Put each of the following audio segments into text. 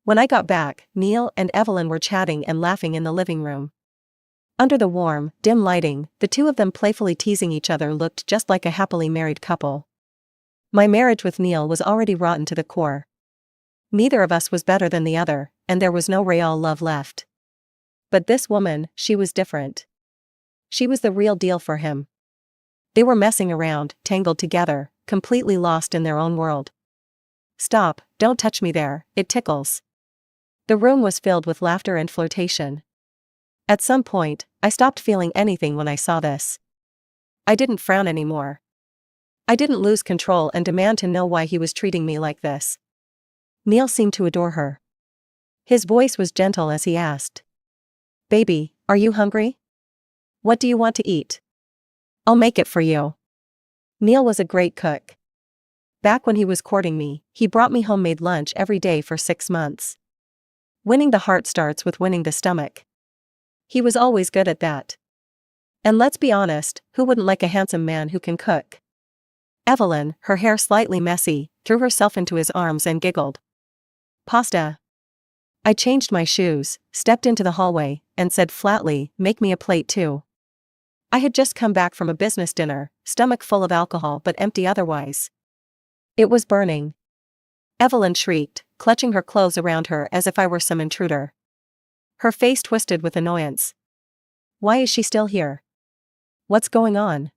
When I got back, Neil and Evelyn were chatting and laughing in the living room. Under the warm, dim lighting, the two of them playfully teasing each other looked just like a happily married couple. My marriage with Neil was already rotten to the core. Neither of us was better than the other, and there was no real love left. But this woman, she was different. She was the real deal for him. They were messing around, tangled together, completely lost in their own world. Stop, don't touch me there, it tickles. The room was filled with laughter and flirtation. At some point, I stopped feeling anything when I saw this. I didn't frown anymore. I didn't lose control and demand to know why he was treating me like this. Neil seemed to adore her. His voice was gentle as he asked, "Baby, are you hungry? What do you want to eat? I'll make it for you." Neil was a great cook. Back when he was courting me, he brought me homemade lunch every day for 6 months. Winning the heart starts with winning the stomach. He was always good at that. And let's be honest, who wouldn't like a handsome man who can cook? Evelyn, her hair slightly messy, threw herself into his arms and giggled. "Pasta." I changed my shoes, stepped into the hallway, and said flatly, "Make me a plate too." I had just come back from a business dinner, stomach full of alcohol but empty otherwise. It was burning. Evelyn shrieked, clutching her clothes around her as if I were some intruder. Her face twisted with annoyance. Why is she still here? What's going on?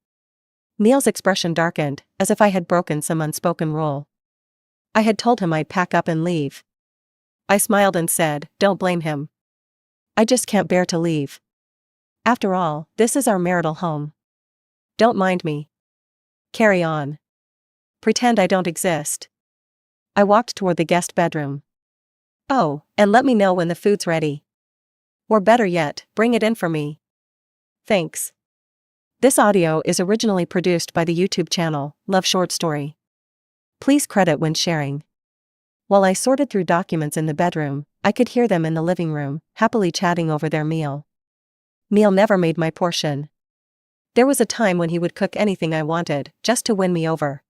Neil's expression darkened, as if I had broken some unspoken rule. I had told him I'd pack up and leave. I smiled and said, "Don't blame him. I just can't bear to leave. After all, this is our marital home. Don't mind me. Carry on. Pretend I don't exist." I walked toward the guest bedroom. "Oh, and let me know when the food's ready. Or better yet, bring it in for me." Thanks. This audio is originally produced by the YouTube channel, Love Short Story. Please credit when sharing. While I sorted through documents in the bedroom, I could hear them in the living room, happily chatting over their meal. Neil never made my portion. There was a time when he would cook anything I wanted, just to win me over.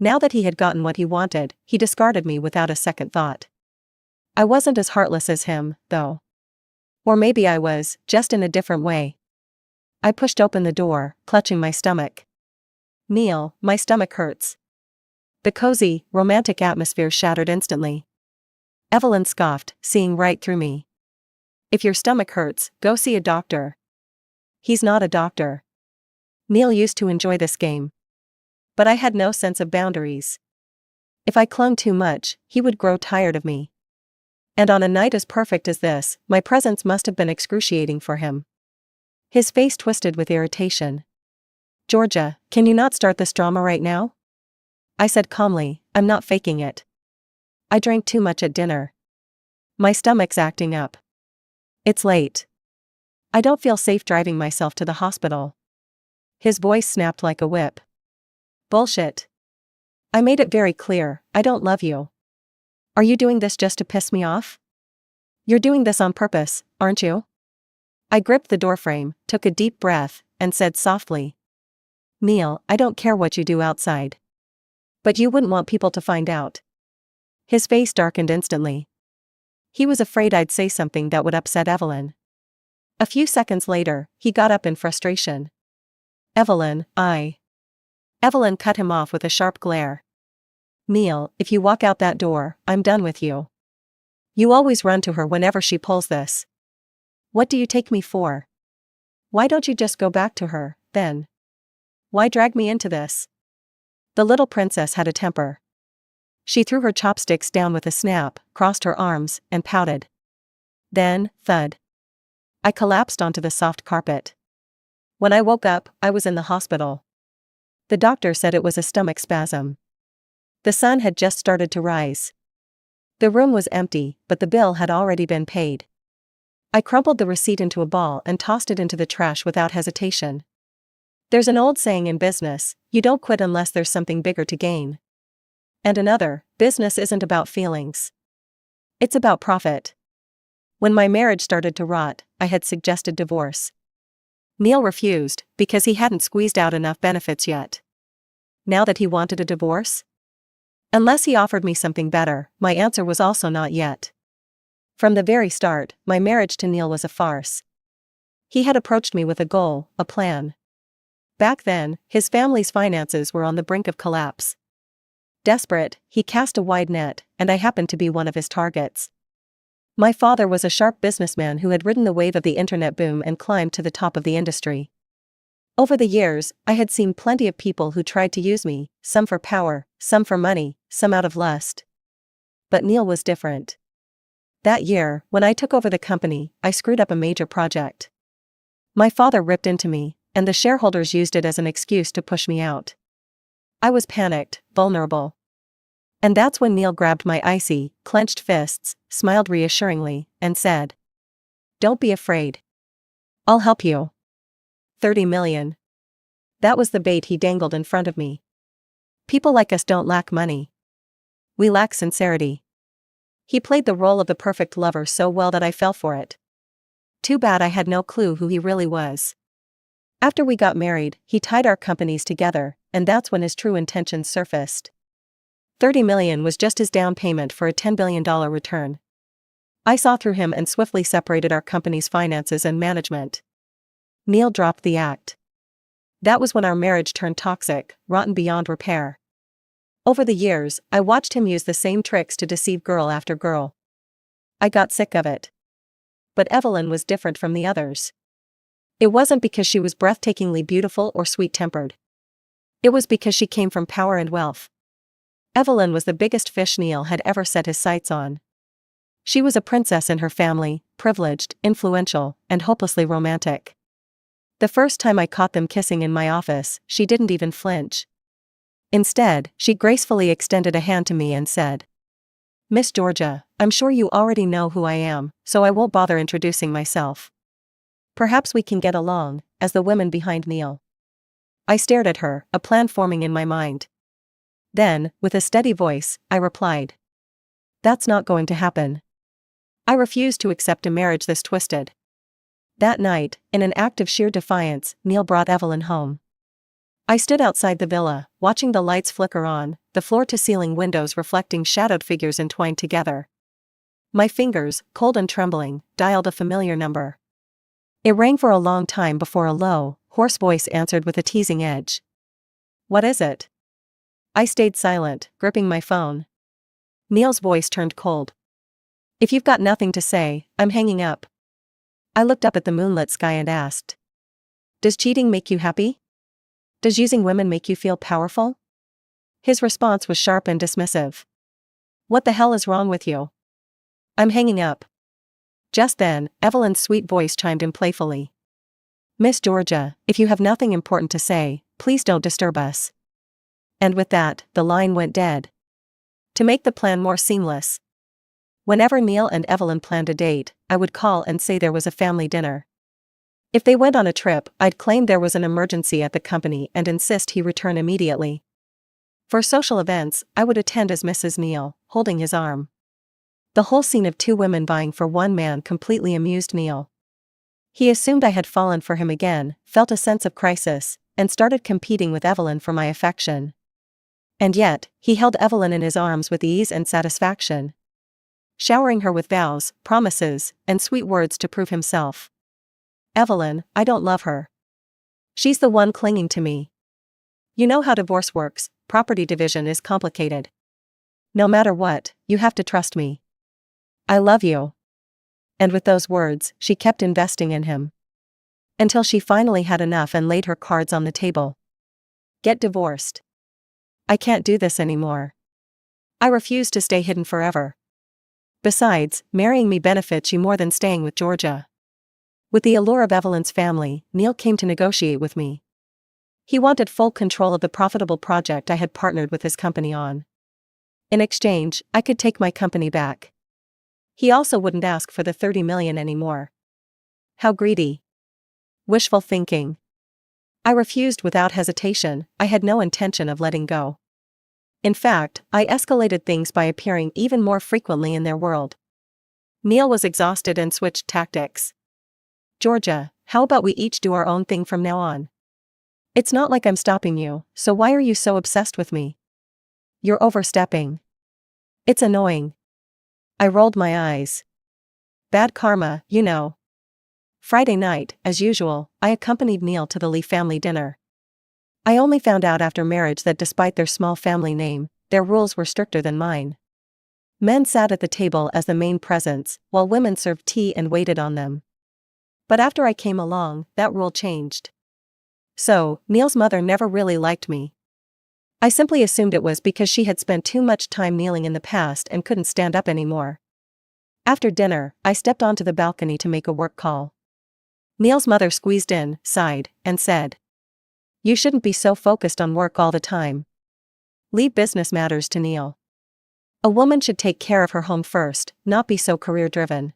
Now that he had gotten what he wanted, he discarded me without a second thought. I wasn't as heartless as him, though. Or maybe I was, just in a different way. I pushed open the door, clutching my stomach. "Neil, my stomach hurts." The cozy, romantic atmosphere shattered instantly. Evelyn scoffed, seeing right through me. "If your stomach hurts, go see a doctor." He's not a doctor. Neil used to enjoy this game. But I had no sense of boundaries. If I clung too much, he would grow tired of me. And on a night as perfect as this, my presence must have been excruciating for him. His face twisted with irritation. "Georgia, can you not start this drama right now?" I said calmly, "I'm not faking it. I drank too much at dinner. My stomach's acting up. It's late. I don't feel safe driving myself to the hospital." His voice snapped like a whip. "Bullshit. I made it very clear, I don't love you. Are you doing this just to piss me off? You're doing this on purpose, aren't you?" I gripped the doorframe, took a deep breath, and said softly, "Neil, I don't care what you do outside. But you wouldn't want people to find out." His face darkened instantly. He was afraid I'd say something that would upset Evelyn. A few seconds later, he got up in frustration. Evelyn cut him off with a sharp glare. "Neil, if you walk out that door, I'm done with you. You always run to her whenever she pulls this. What do you take me for? Why don't you just go back to her, then? Why drag me into this?" The little princess had a temper. She threw her chopsticks down with a snap, crossed her arms, and pouted. Then, thud. I collapsed onto the soft carpet. When I woke up, I was in the hospital. The doctor said it was a stomach spasm. The sun had just started to rise. The room was empty, but the bill had already been paid. I crumpled the receipt into a ball and tossed it into the trash without hesitation. There's an old saying in business, you don't quit unless there's something bigger to gain. And another, business isn't about feelings. It's about profit. When my marriage started to rot, I had suggested divorce. Neil refused, because he hadn't squeezed out enough benefits yet. Now that he wanted a divorce? Unless he offered me something better, my answer was also not yet. From the very start, my marriage to Neil was a farce. He had approached me with a goal, a plan. Back then, his family's finances were on the brink of collapse. Desperate, he cast a wide net, and I happened to be one of his targets. My father was a sharp businessman who had ridden the wave of the internet boom and climbed to the top of the industry. Over the years, I had seen plenty of people who tried to use me, some for power, some for money, some out of lust. But Neil was different. That year, when I took over the company, I screwed up a major project. My father ripped into me, and the shareholders used it as an excuse to push me out. I was panicked, vulnerable. And that's when Neil grabbed my icy, clenched fists, smiled reassuringly, and said, "Don't be afraid. I'll help you." 30 million. That was the bait he dangled in front of me. People like us don't lack money. We lack sincerity. He played the role of the perfect lover so well that I fell for it. Too bad I had no clue who he really was. After we got married, he tied our companies together, and that's when his true intentions surfaced. 30 million was just his down payment for a $10 billion return. I saw through him and swiftly separated our company's finances and management. Neil dropped the act. That was when our marriage turned toxic, rotten beyond repair. Over the years, I watched him use the same tricks to deceive girl after girl. I got sick of it. But Evelyn was different from the others. It wasn't because she was breathtakingly beautiful or sweet-tempered. It was because she came from power and wealth. Evelyn was the biggest fish Neil had ever set his sights on. She was a princess in her family, privileged, influential, and hopelessly romantic. The first time I caught them kissing in my office, she didn't even flinch. Instead, she gracefully extended a hand to me and said, "Miss Georgia, I'm sure you already know who I am, so I won't bother introducing myself. Perhaps we can get along, as the women behind Neil." I stared at her, a plan forming in my mind. Then, with a steady voice, I replied, "That's not going to happen. I refuse to accept a marriage this twisted." That night, in an act of sheer defiance, Neil brought Evelyn home. I stood outside the villa, watching the lights flicker on, the floor-to-ceiling windows reflecting shadowed figures entwined together. My fingers, cold and trembling, dialed a familiar number. It rang for a long time before a low, hoarse voice answered with a teasing edge. "What is it?" I stayed silent, gripping my phone. Neil's voice turned cold. "If you've got nothing to say, I'm hanging up." I looked up at the moonlit sky and asked, "Does cheating make you happy? Does using women make you feel powerful?" His response was sharp and dismissive. "What the hell is wrong with you? I'm hanging up." Just then, Evelyn's sweet voice chimed in playfully. "Miss Georgia, if you have nothing important to say, please don't disturb us." And with that, the line went dead. To make the plan more seamless, whenever Neil and Evelyn planned a date, I would call and say there was a family dinner. If they went on a trip, I'd claim there was an emergency at the company and insist he return immediately. For social events, I would attend as Mrs. Neil, holding his arm. The whole scene of two women vying for one man completely amused Neil. He assumed I had fallen for him again, felt a sense of crisis, and started competing with Evelyn for my affection. And yet, he held Evelyn in his arms with ease and satisfaction, showering her with vows, promises, and sweet words to prove himself. "Evelyn, I don't love her. She's the one clinging to me. You know how divorce works, property division is complicated. No matter what, you have to trust me. I love you." And with those words, she kept investing in him. Until she finally had enough and laid her cards on the table. "Get divorced. I can't do this anymore. I refuse to stay hidden forever. Besides, marrying me benefits you more than staying with Georgia." With the allure of Evelyn's family, Neil came to negotiate with me. He wanted full control of the profitable project I had partnered with his company on. In exchange, I could take my company back. He also wouldn't ask for the 30 million anymore. How greedy. Wishful thinking. I refused without hesitation. I had no intention of letting go. In fact, I escalated things by appearing even more frequently in their world. Neil was exhausted and switched tactics. "Georgia, how about we each do our own thing from now on? It's not like I'm stopping you, so why are you so obsessed with me? You're overstepping. It's annoying." I rolled my eyes. Bad karma, you know. Friday night, as usual, I accompanied Neil to the Lee family dinner. I only found out after marriage that despite their small family name, their rules were stricter than mine. Men sat at the table as the main presents, while women served tea and waited on them. But after I came along, that rule changed. So, Neil's mother never really liked me. I simply assumed it was because she had spent too much time kneeling in the past and couldn't stand up anymore. After dinner, I stepped onto the balcony to make a work call. Neil's mother squeezed in, sighed, and said, "You shouldn't be so focused on work all the time. Leave business matters to Neil. A woman should take care of her home first, not be so career-driven.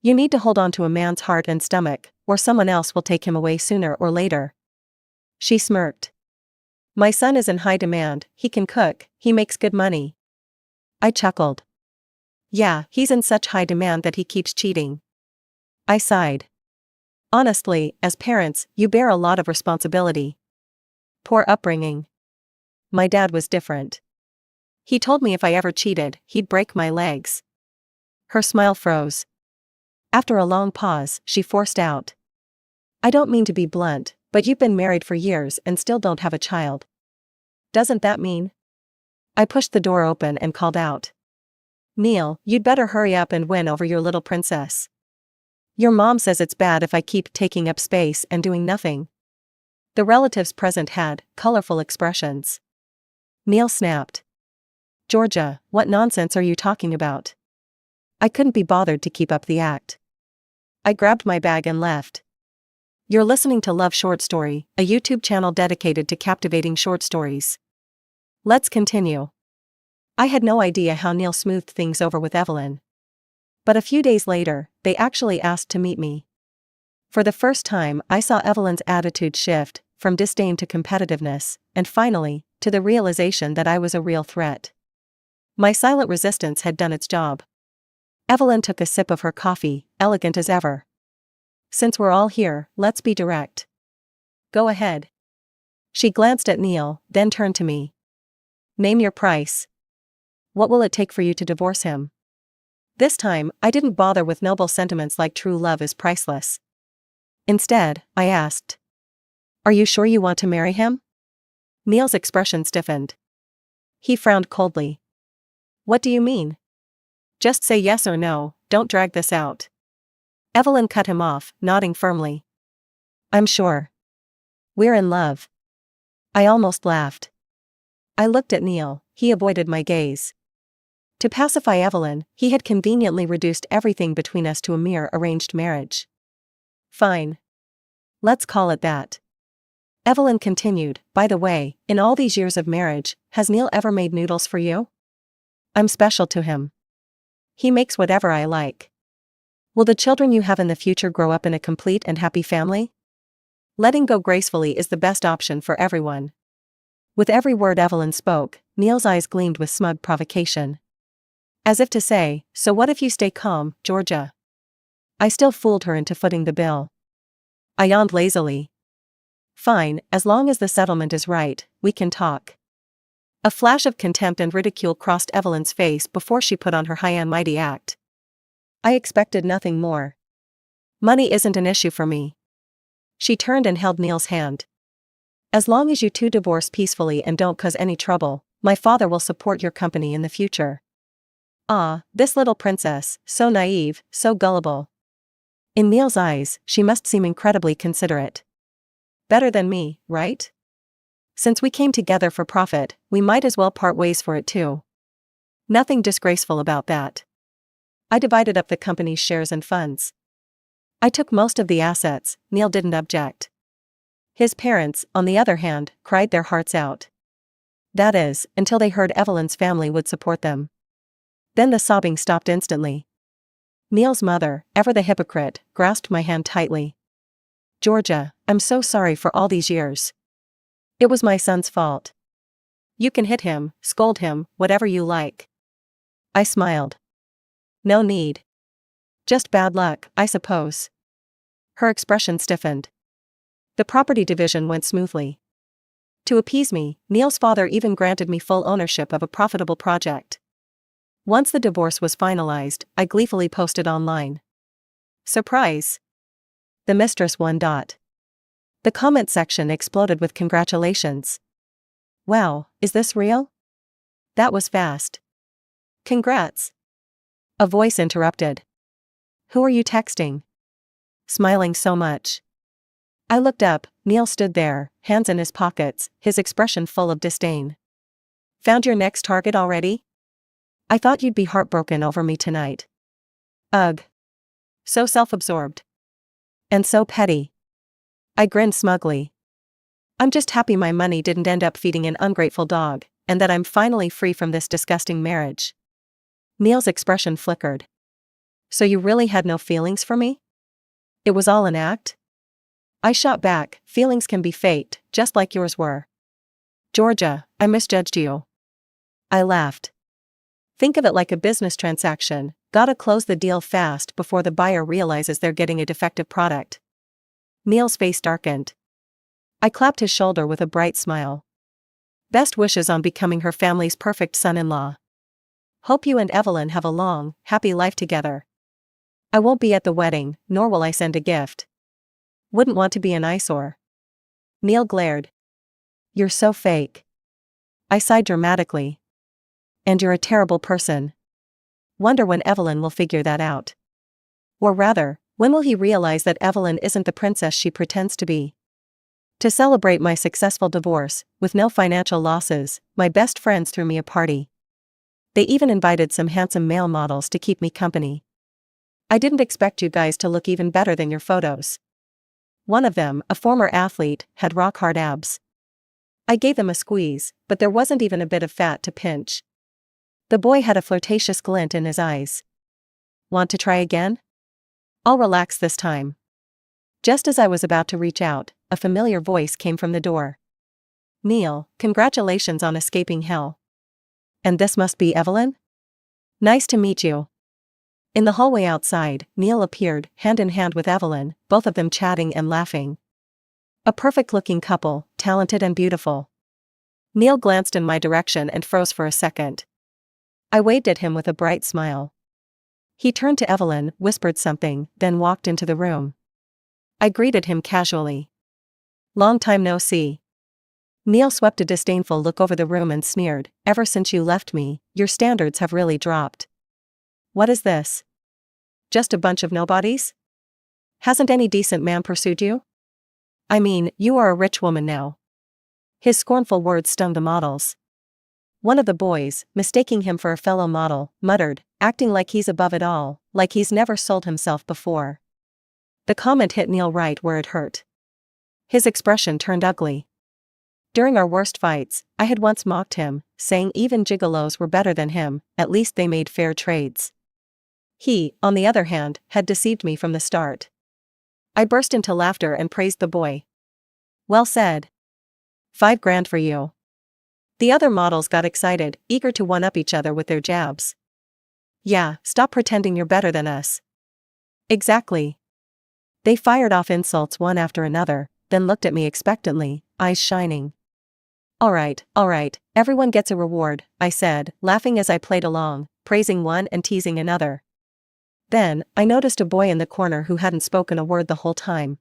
You need to hold on to a man's heart and stomach, or someone else will take him away sooner or later." She smirked. "My son is in high demand, he can cook, he makes good money." I chuckled. "Yeah, he's in such high demand that he keeps cheating." I sighed. "Honestly, as parents, you bear a lot of responsibility." Poor upbringing. My dad was different. He told me if I ever cheated, he'd break my legs. Her smile froze. After a long pause, she forced out, "I don't mean to be blunt, but you've been married for years and still don't have a child. Doesn't that mean?" I pushed the door open and called out, "Neil, you'd better hurry up and win over your little princess. Your mom says it's bad if I keep taking up space and doing nothing." The relatives present had colorful expressions. Neil snapped, "Georgia, what nonsense are you talking about?" I couldn't be bothered to keep up the act. I grabbed my bag and left. You're listening to Love Short Story, a YouTube channel dedicated to captivating short stories. Let's continue. I had no idea how Neil smoothed things over with Evelyn. But a few days later, they actually asked to meet me. For the first time, I saw Evelyn's attitude shift, from disdain to competitiveness, and finally, to the realization that I was a real threat. My silent resistance had done its job. Evelyn took a sip of her coffee, elegant as ever. "Since we're all here, let's be direct." "Go ahead." She glanced at Neil, then turned to me. "Name your price. What will it take for you to divorce him?" This time, I didn't bother with noble sentiments like true love is priceless. Instead, I asked, "Are you sure you want to marry him?" Neil's expression stiffened. He frowned coldly. "What do you mean? Just say yes or no, don't drag this out." Evelyn cut him off, nodding firmly. "I'm sure. We're in love." I almost laughed. I looked at Neil, he avoided my gaze. To pacify Evelyn, he had conveniently reduced everything between us to a mere arranged marriage. "Fine. Let's call it that." Evelyn continued, "By the way, in all these years of marriage, has Neil ever made noodles for you? I'm special to him. He makes whatever I like. Will the children you have in the future grow up in a complete and happy family? Letting go gracefully is the best option for everyone." With every word Evelyn spoke, Neil's eyes gleamed with smug provocation. As if to say, "So what if you stay calm, Georgia?" I still fooled her into footing the bill. I yawned lazily. "Fine, as long as the settlement is right, we can talk." A flash of contempt and ridicule crossed Evelyn's face before she put on her high and mighty act. I expected nothing more. "Money isn't an issue for me." She turned and held Neil's hand. "As long as you two divorce peacefully and don't cause any trouble, my father will support your company in the future." Ah, this little princess, so naive, so gullible. In Neil's eyes, she must seem incredibly considerate. Better than me, right? Since we came together for profit, we might as well part ways for it too. Nothing disgraceful about that. I divided up the company's shares and funds. I took most of the assets. Neil didn't object. His parents, on the other hand, cried their hearts out. That is, until they heard Evelyn's family would support them. Then the sobbing stopped instantly. Neil's mother, ever the hypocrite, grasped my hand tightly. "Georgia, I'm so sorry for all these years. It was my son's fault. You can hit him, scold him, whatever you like." I smiled. "No need. Just bad luck, I suppose." Her expression stiffened. The property division went smoothly. To appease me, Neil's father even granted me full ownership of a profitable project. Once the divorce was finalized, I gleefully posted online. Surprise! The mistress won. The comment section exploded with congratulations. Wow, is this real? That was fast. Congrats. A voice interrupted. Who are you texting? Smiling so much. I looked up. Neil stood there, hands in his pockets, his expression full of disdain. Found your next target already? I thought you'd be heartbroken over me tonight. Ugh. So self-absorbed. And so petty. I grinned smugly. I'm just happy my money didn't end up feeding an ungrateful dog, and that I'm finally free from this disgusting marriage. Neil's expression flickered. So you really had no feelings for me? It was all an act? I shot back, feelings can be faked, just like yours were. Georgia, I misjudged you. I laughed. Think of it like a business transaction, gotta close the deal fast before the buyer realizes they're getting a defective product. Neil's face darkened. I clapped his shoulder with a bright smile. Best wishes on becoming her family's perfect son-in-law. Hope you and Evelyn have a long, happy life together. I won't be at the wedding, nor will I send a gift. Wouldn't want to be an eyesore. Neil glared. You're so fake. I sighed dramatically. And you're a terrible person. Wonder when Evelyn will figure that out. Or rather, when will he realize that Evelyn isn't the princess she pretends to be? To celebrate my successful divorce, with no financial losses, my best friends threw me a party. They even invited some handsome male models to keep me company. I didn't expect you guys to look even better than your photos. One of them, a former athlete, had rock-hard abs. I gave them a squeeze, but there wasn't even a bit of fat to pinch. The boy had a flirtatious glint in his eyes. Want to try again? I'll relax this time. Just as I was about to reach out, a familiar voice came from the door. Neil, congratulations on escaping hell. And this must be Evelyn? Nice to meet you. In the hallway outside, Neil appeared, hand in hand with Evelyn, both of them chatting and laughing. A perfect-looking couple, talented and beautiful. Neil glanced in my direction and froze for a second. I waved at him with a bright smile. He turned to Evelyn, whispered something, then walked into the room. I greeted him casually. Long time no see. Neil swept a disdainful look over the room and sneered, ever since you left me, your standards have really dropped. What is this? Just a bunch of nobodies? Hasn't any decent man pursued you? I mean, you are a rich woman now. His scornful words stung the models. One of the boys, mistaking him for a fellow model, muttered, acting like he's above it all, like he's never sold himself before. The comment hit Neil right where it hurt. His expression turned ugly. During our worst fights, I had once mocked him, saying even gigolos were better than him, at least they made fair trades. He, on the other hand, had deceived me from the start. I burst into laughter and praised the boy. Well said. $5,000 for you. The other models got excited, eager to one-up each other with their jabs. Yeah, stop pretending you're better than us. Exactly. They fired off insults one after another, then looked at me expectantly, eyes shining. All right, everyone gets a reward, I said, laughing as I played along, praising one and teasing another. Then, I noticed a boy in the corner who hadn't spoken a word the whole time.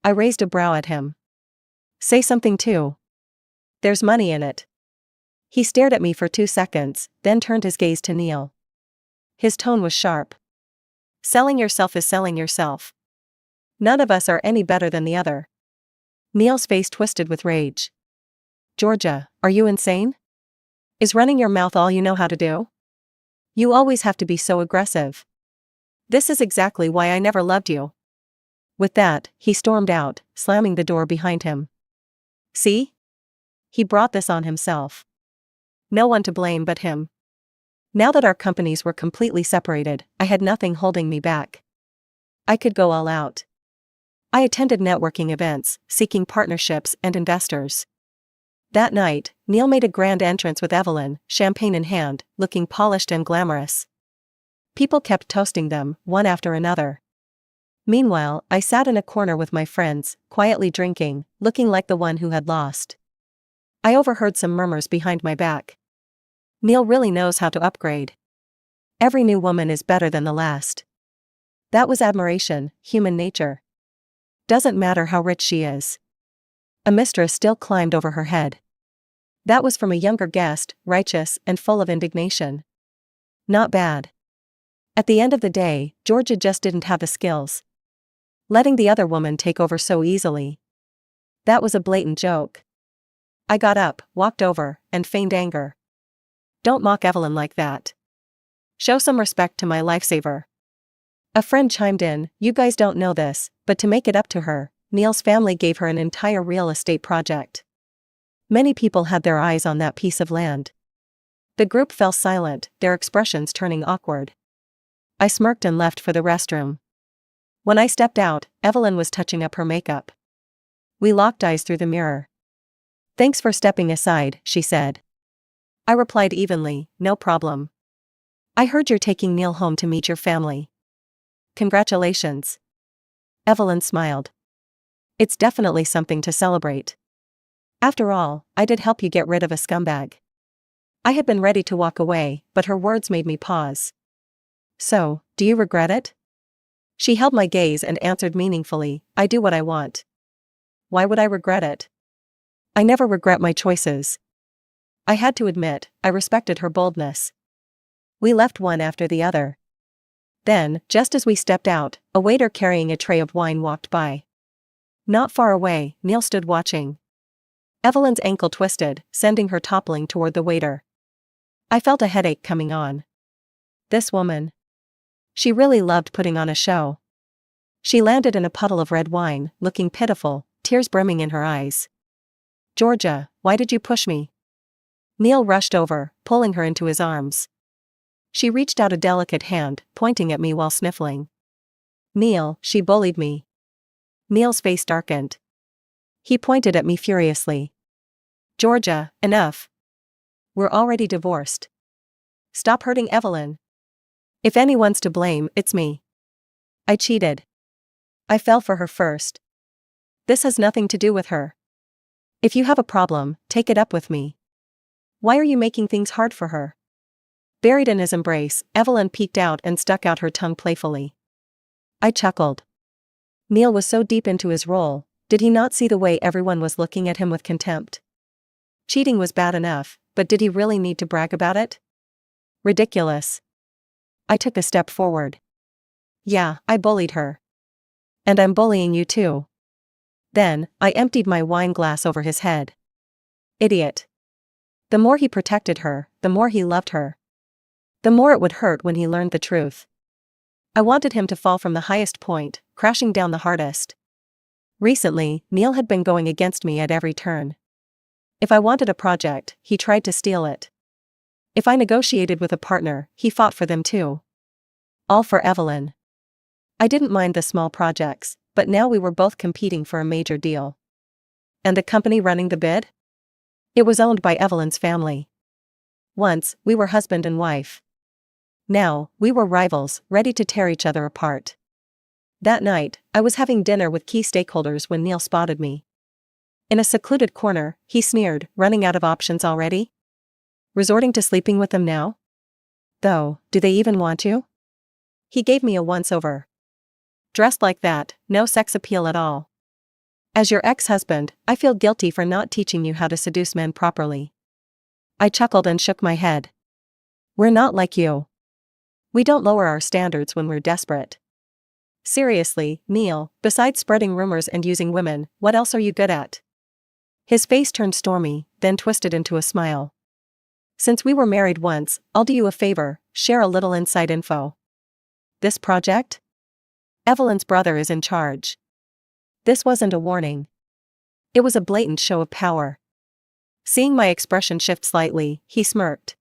I raised a brow at him. Say something too. There's money in it. He stared at me for 2 seconds, then turned his gaze to Neil. His tone was sharp. Selling yourself is selling yourself. None of us are any better than the other. Neil's face twisted with rage. Georgia, are you insane? Is running your mouth all you know how to do? You always have to be so aggressive. This is exactly why I never loved you. With that, he stormed out, slamming the door behind him. See? He brought this on himself. No one to blame but him. Now that our companies were completely separated, I had nothing holding me back. I could go all out. I attended networking events, seeking partnerships and investors. That night, Neil made a grand entrance with Evelyn, champagne in hand, looking polished and glamorous. People kept toasting them, one after another. Meanwhile, I sat in a corner with my friends, quietly drinking, looking like the one who had lost. I overheard some murmurs behind my back. Neil really knows how to upgrade. Every new woman is better than the last. That was admiration, human nature. Doesn't matter how rich she is. A mistress still climbed over her head. That was from a younger guest, righteous and full of indignation. Not bad. At the end of the day, Georgia just didn't have the skills. Letting the other woman take over so easily. That was a blatant joke. I got up, walked over, and feigned anger. Don't mock Evelyn like that. Show some respect to my lifesaver. A friend chimed in, you guys don't know this, but to make it up to her, Neil's family gave her an entire real estate project. Many people had their eyes on that piece of land. The group fell silent, their expressions turning awkward. I smirked and left for the restroom. When I stepped out, Evelyn was touching up her makeup. We locked eyes through the mirror. Thanks for stepping aside, she said. I replied evenly, no problem. I heard you're taking Neil home to meet your family. Congratulations. Evelyn smiled. It's definitely something to celebrate. After all, I did help you get rid of a scumbag. I had been ready to walk away, but her words made me pause. So, do you regret it? She held my gaze and answered meaningfully, I do what I want. Why would I regret it? I never regret my choices. I had to admit, I respected her boldness. We left one after the other. Then, just as we stepped out, a waiter carrying a tray of wine walked by. Not far away, Neil stood watching. Evelyn's ankle twisted, sending her toppling toward the waiter. I felt a headache coming on. This woman. She really loved putting on a show. She landed in a puddle of red wine, looking pitiful, tears brimming in her eyes. Georgia, why did you push me? Neil rushed over, pulling her into his arms. She reached out a delicate hand, pointing at me while sniffling. Neil, she bullied me. Neil's face darkened. He pointed at me furiously. Georgia, enough. We're already divorced. Stop hurting Evelyn. If anyone's to blame, it's me. I cheated. I fell for her first. This has nothing to do with her. If you have a problem, take it up with me. Why are you making things hard for her? Buried in his embrace, Evelyn peeked out and stuck out her tongue playfully. I chuckled. Neil was so deep into his role, did he not see the way everyone was looking at him with contempt? Cheating was bad enough, but did he really need to brag about it? Ridiculous. I took a step forward. Yeah, I bullied her. And I'm bullying you too. Then, I emptied my wine glass over his head. Idiot. The more he protected her, the more he loved her. The more it would hurt when he learned the truth. I wanted him to fall from the highest point, crashing down the hardest. Recently, Neil had been going against me at every turn. If I wanted a project, he tried to steal it. If I negotiated with a partner, he fought for them too. All for Evelyn. I didn't mind the small projects, but now we were both competing for a major deal. And the company running the bid? It was owned by Evelyn's family. Once, we were husband and wife. Now, we were rivals, ready to tear each other apart. That night, I was having dinner with key stakeholders when Neil spotted me. In a secluded corner, he sneered, running out of options already? Resorting to sleeping with them now? Though, do they even want you? He gave me a once-over. Dressed like that, no sex appeal at all. As your ex-husband, I feel guilty for not teaching you how to seduce men properly. I chuckled and shook my head. We're not like you. We don't lower our standards when we're desperate. Seriously, Neil, besides spreading rumors and using women, what else are you good at? His face turned stormy, then twisted into a smile. Since we were married once, I'll do you a favor, share a little inside info. This project? Evelyn's brother is in charge. This wasn't a warning. It was a blatant show of power. Seeing my expression shift slightly, he smirked.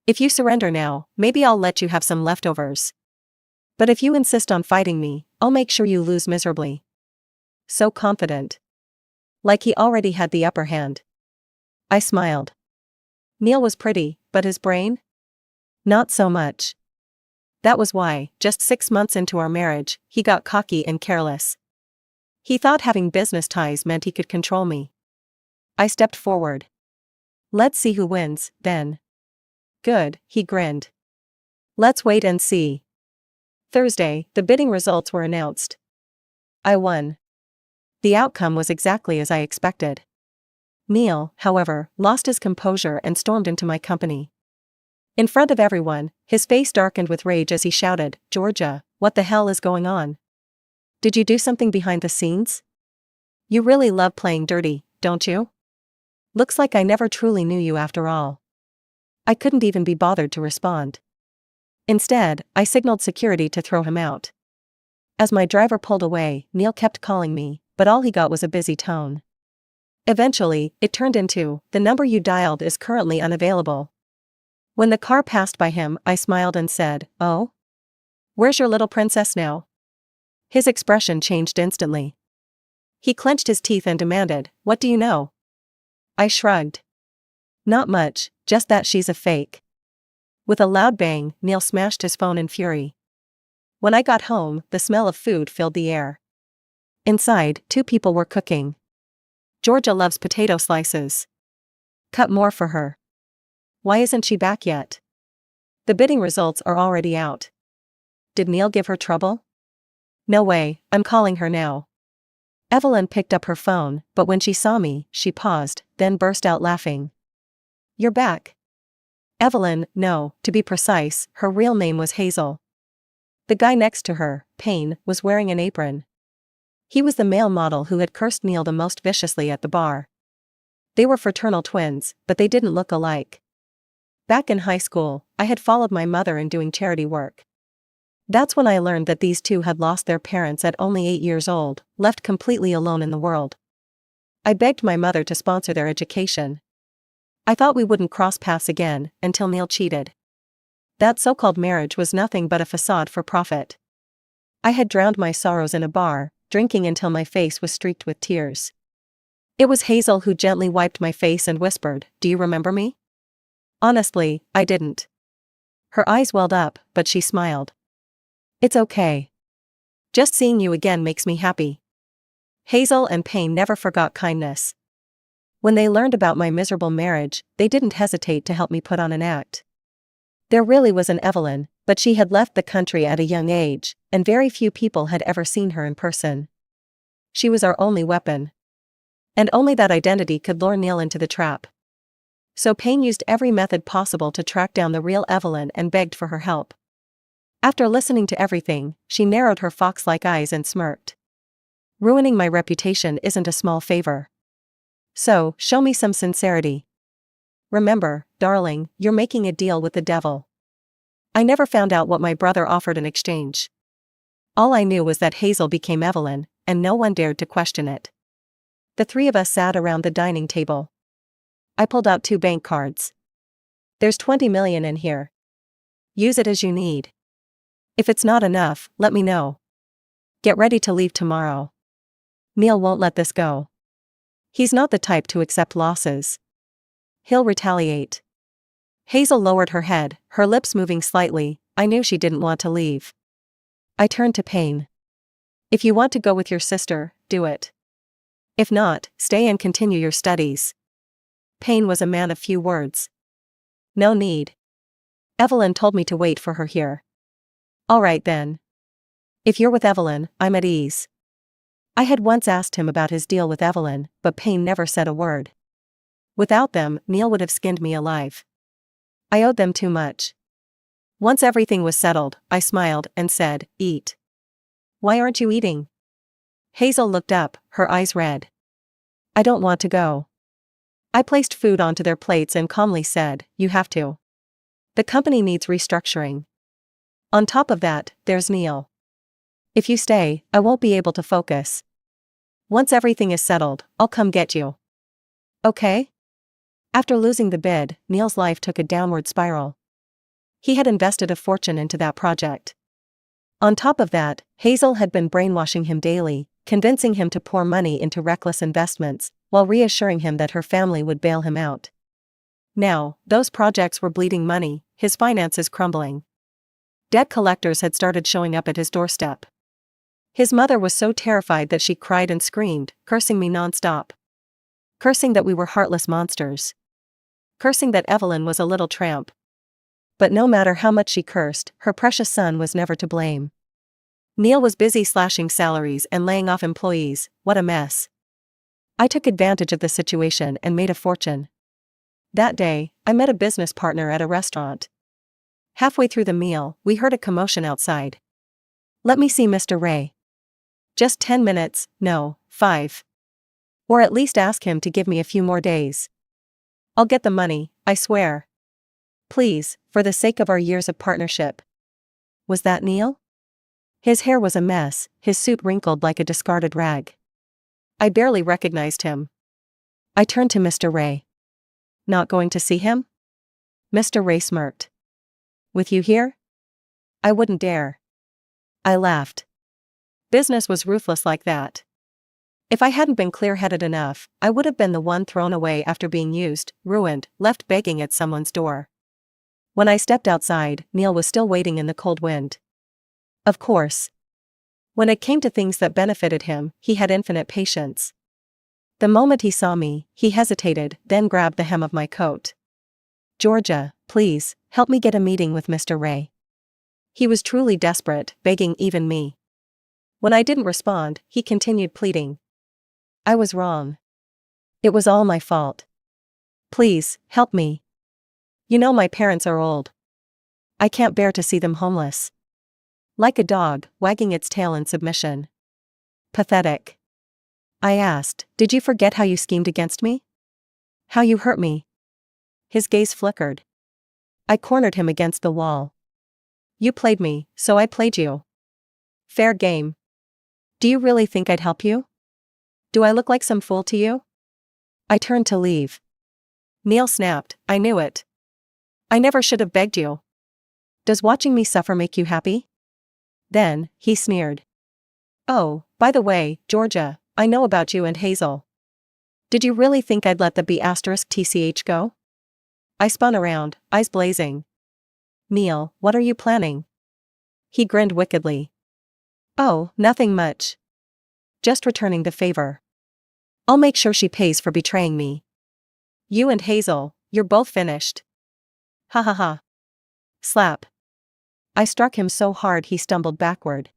If you surrender now, maybe I'll let you have some leftovers. But if you insist on fighting me, I'll make sure you lose miserably. So confident. Like he already had the upper hand. I smiled. Neil was pretty, but his brain? Not so much. That was why, just 6 months into our marriage, he got cocky and careless. He thought having business ties meant he could control me. I stepped forward. Let's see who wins, then. Good, he grinned. Let's wait and see. Thursday, the bidding results were announced. I won. The outcome was exactly as I expected. Neil, however, lost his composure and stormed into my company. In front of everyone, his face darkened with rage as he shouted, "Georgia, what the hell is going on? Did you do something behind the scenes? You really love playing dirty, don't you? Looks like I never truly knew you after all." I couldn't even be bothered to respond. Instead, I signaled security to throw him out. As my driver pulled away, Neil kept calling me, but all he got was a busy tone. Eventually, it turned into, "The number you dialed is currently unavailable." When the car passed by him, I smiled and said, "Oh? Where's your little princess now?" His expression changed instantly. He clenched his teeth and demanded, "What do you know?" I shrugged. "Not much, just that she's a fake." With a loud bang, Neil smashed his phone in fury. When I got home, the smell of food filled the air. Inside, 2 people were cooking. Georgia loves potato slices. Cut more for her. Why isn't she back yet? The bidding results are already out. Did Neil give her trouble? No way, I'm calling her now. Evelyn picked up her phone, but when she saw me, she paused, then burst out laughing. You're back. Evelyn, no, to be precise, her real name was Hazel. The guy next to her, Payne, was wearing an apron. He was the male model who had cursed Neil the most viciously at the bar. They were fraternal twins, but they didn't look alike. Back in high school, I had followed my mother in doing charity work. That's when I learned that these two had lost their parents at only 8 years old, left completely alone in the world. I begged my mother to sponsor their education. I thought we wouldn't cross paths again, until Neil cheated. That so-called marriage was nothing but a facade for profit. I had drowned my sorrows in a bar, drinking until my face was streaked with tears. It was Hazel who gently wiped my face and whispered, "Do you remember me?" Honestly, I didn't. Her eyes welled up, but she smiled. It's okay. Just seeing you again makes me happy. Hazel and Payne never forgot kindness. When they learned about my miserable marriage, they didn't hesitate to help me put on an act. There really was an Evelyn, but she had left the country at a young age, and very few people had ever seen her in person. She was our only weapon. And only that identity could lure Neil into the trap. So Payne used every method possible to track down the real Evelyn and begged for her help. After listening to everything, she narrowed her fox-like eyes and smirked. Ruining my reputation isn't a small favor. So, show me some sincerity. Remember, darling, you're making a deal with the devil. I never found out what my brother offered in exchange. All I knew was that Hazel became Evelyn, and no one dared to question it. The 3 of us sat around the dining table. I pulled out 2 bank cards. There's 20 million in here. Use it as you need. If it's not enough, let me know. Get ready to leave tomorrow. Neil won't let this go. He's not the type to accept losses. He'll retaliate. Hazel lowered her head, her lips moving slightly. I knew she didn't want to leave. I turned to Payne. If you want to go with your sister, do it. If not, stay and continue your studies. Payne was a man of few words. No need. Evelyn told me to wait for her here. All right then. If you're with Evelyn, I'm at ease. I had once asked him about his deal with Evelyn, but Payne never said a word. Without them, Neil would have skinned me alive. I owed them too much. Once everything was settled, I smiled and said, "Eat." Why aren't you eating? Hazel looked up, her eyes red. I don't want to go. I placed food onto their plates and calmly said, "You have to. The company needs restructuring. On top of that, there's Neil. If you stay, I won't be able to focus. Once everything is settled, I'll come get you. Okay?" After losing the bid, Neil's life took a downward spiral. He had invested a fortune into that project. On top of that, Hazel had been brainwashing him daily, convincing him to pour money into reckless investments, while reassuring him that her family would bail him out. Now, those projects were bleeding money, his finances crumbling. Debt collectors had started showing up at his doorstep. His mother was so terrified that she cried and screamed, cursing me nonstop. Cursing that we were heartless monsters. Cursing that Evelyn was a little tramp. But no matter how much she cursed, her precious son was never to blame. Neil was busy slashing salaries and laying off employees. What a mess. I took advantage of the situation and made a fortune. That day, I met a business partner at a restaurant. Halfway through the meal, we heard a commotion outside. "Let me see Mr. Ray." "Just 10 minutes, no, 5. Or at least ask him to give me a few more days. I'll get the money, I swear. Please, for the sake of our years of partnership." Was that Neil? His hair was a mess, his suit wrinkled like a discarded rag. I barely recognized him. I turned to Mr. Ray. "Not going to see him?" Mr. Ray smirked. "With you here? I wouldn't dare." I laughed. Business was ruthless like that. If I hadn't been clear-headed enough, I would have been the one thrown away after being used, ruined, left begging at someone's door. When I stepped outside, Neil was still waiting in the cold wind. Of course. When it came to things that benefited him, he had infinite patience. The moment he saw me, he hesitated, then grabbed the hem of my coat. "Georgia, please, help me get a meeting with Mr. Ray." He was truly desperate, begging even me. When I didn't respond, he continued pleading. I was wrong. It was all my fault. "Please, help me. You know my parents are old. I can't bear to see them homeless." Like a dog, wagging its tail in submission. Pathetic. I asked, "Did you forget how you schemed against me? How you hurt me?" His gaze flickered. I cornered him against the wall. "You played me, so I played you. Fair game. Do you really think I'd help you? Do I look like some fool to you?" I turned to leave. Neil snapped, "I knew it. I never should have begged you. Does watching me suffer make you happy?" Then, he sneered. "Oh, by the way, Georgia, I know about you and Hazel. Did you really think I'd let the B***tch go?" I spun around, eyes blazing. "Neil, what are you planning?" He grinned wickedly. "Oh, nothing much. Just returning the favor. I'll make sure she pays for betraying me. You and Hazel, you're both finished." Ha ha ha. Slap. I struck him so hard he stumbled backward.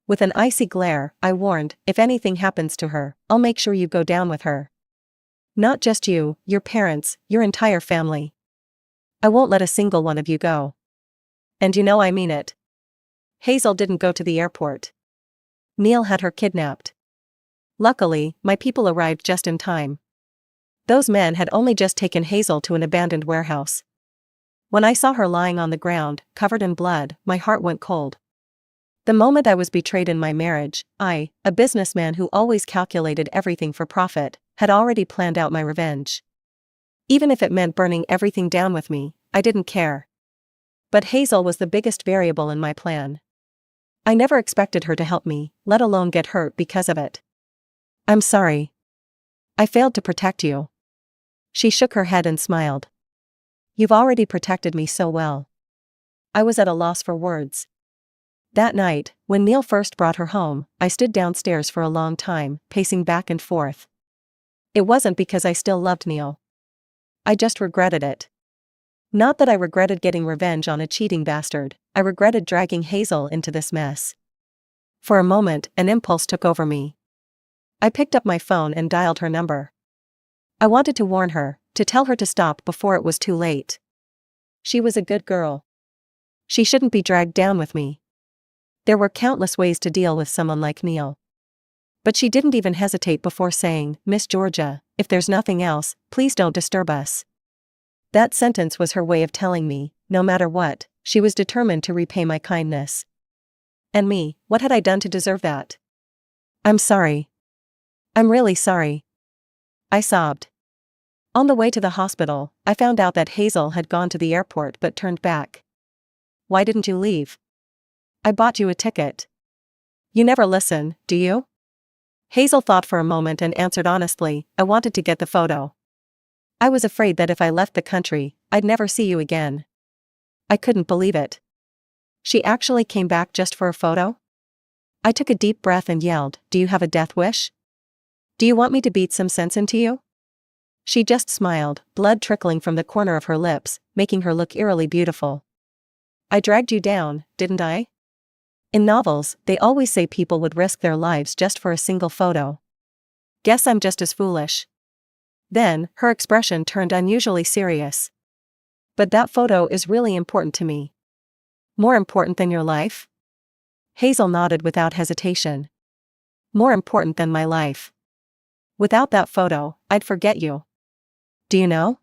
With an icy glare, I warned, "If anything happens to her, I'll make sure you go down with her. Not just you, your parents, your entire family. I won't let a single one of you go. And you know I mean it." Hazel didn't go to the airport. Neil had her kidnapped. Luckily, my people arrived just in time. Those men had only just taken Hazel to an abandoned warehouse. When I saw her lying on the ground, covered in blood, my heart went cold. The moment I was betrayed in my marriage, I, a businessman who always calculated everything for profit, had already planned out my revenge. Even if it meant burning everything down with me, I didn't care. But Hazel was the biggest variable in my plan. I never expected her to help me, let alone get hurt because of it. "I'm sorry. I failed to protect you." She shook her head and smiled. "You've already protected me so well." I was at a loss for words. That night, when Neil first brought her home, I stood downstairs for a long time, pacing back and forth. It wasn't because I still loved Neil. I just regretted it. Not that I regretted getting revenge on a cheating bastard, I regretted dragging Hazel into this mess. For a moment, an impulse took over me. I picked up my phone and dialed her number. I wanted to warn her, to tell her to stop before it was too late. She was a good girl. She shouldn't be dragged down with me. There were countless ways to deal with someone like Neil. But she didn't even hesitate before saying, "Miss Georgia, if there's nothing else, please don't disturb us." That sentence was her way of telling me, no matter what, she was determined to repay my kindness. And me, what had I done to deserve that? "I'm sorry. I'm really sorry." I sobbed. On the way to the hospital, I found out that Hazel had gone to the airport but turned back. "Why didn't you leave? I bought you a ticket." "You never listen, do you?" Hazel thought for a moment and answered honestly, "I wanted to get the photo. I was afraid that if I left the country, I'd never see you again." I couldn't believe it. She actually came back just for a photo? I took a deep breath and yelled, "Do you have a death wish? Do you want me to beat some sense into you?" She just smiled, blood trickling from the corner of her lips, making her look eerily beautiful. I dragged you down, didn't I? In novels, they always say people would risk their lives just for a single photo. Guess I'm just as foolish. Then, her expression turned unusually serious. But that photo is really important to me. More important than your life? Hazel nodded without hesitation. More important than my life. Without that photo, I'd forget you. Do you know?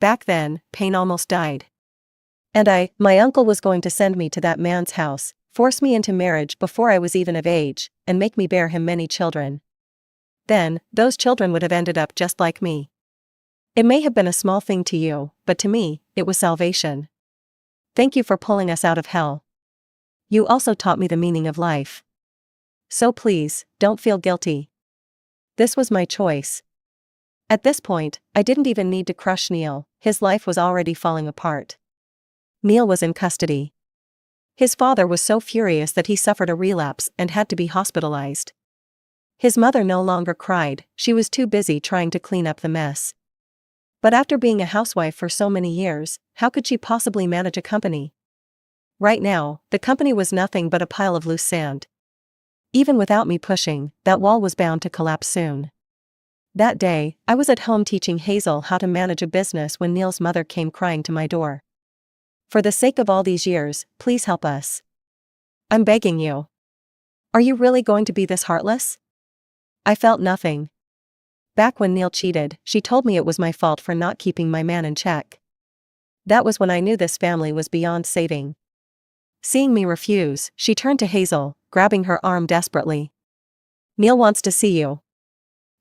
Back then, Payne almost died. And my uncle was going to send me to that man's house, force me into marriage before I was even of age, and make me bear him many children. Then, those children would have ended up just like me. It may have been a small thing to you, but to me, it was salvation. Thank you for pulling us out of hell. You also taught me the meaning of life. So please, don't feel guilty. This was my choice. At this point, I didn't even need to crush Neil, his life was already falling apart. Neil was in custody. His father was so furious that he suffered a relapse and had to be hospitalized. His mother no longer cried, she was too busy trying to clean up the mess. But after being a housewife for so many years, how could she possibly manage a company? Right now, the company was nothing but a pile of loose sand. Even without me pushing, that wall was bound to collapse soon. That day, I was at home teaching Hazel how to manage a business when Neil's mother came crying to my door. For the sake of all these years, please help us. I'm begging you. Are you really going to be this heartless? I felt nothing. Back when Neil cheated, she told me it was my fault for not keeping my man in check. That was when I knew this family was beyond saving. Seeing me refuse, she turned to Hazel, grabbing her arm desperately. Neil wants to see you.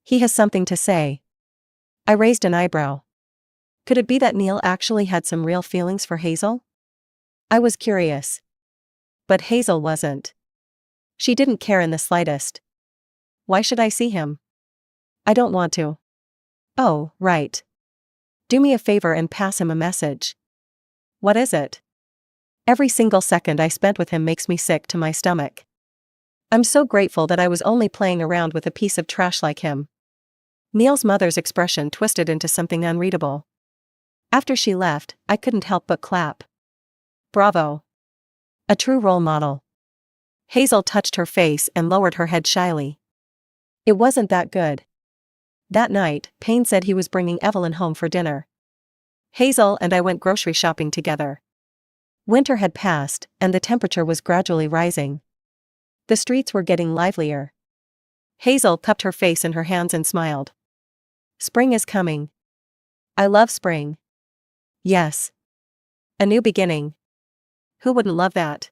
He has something to say. I raised an eyebrow. Could it be that Neil actually had some real feelings for Hazel? I was curious. But Hazel wasn't. She didn't care in the slightest. Why should I see him? I don't want to. Oh, right. Do me a favor and pass him a message. What is it? Every single second I spent with him makes me sick to my stomach. I'm so grateful that I was only playing around with a piece of trash like him. Neil's mother's expression twisted into something unreadable. After she left, I couldn't help but clap. Bravo. A true role model. Hazel touched her face and lowered her head shyly. It wasn't that good. That night, Payne said he was bringing Evelyn home for dinner. Hazel and I went grocery shopping together. Winter had passed, and the temperature was gradually rising. The streets were getting livelier. Hazel cupped her face in her hands and smiled. Spring is coming. I love spring. Yes. A new beginning. Who wouldn't love that?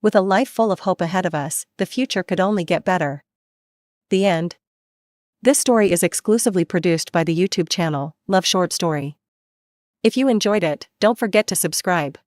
With a life full of hope ahead of us, the future could only get better. The end. This story is exclusively produced by the YouTube channel, Love Short Story. If you enjoyed it, don't forget to subscribe.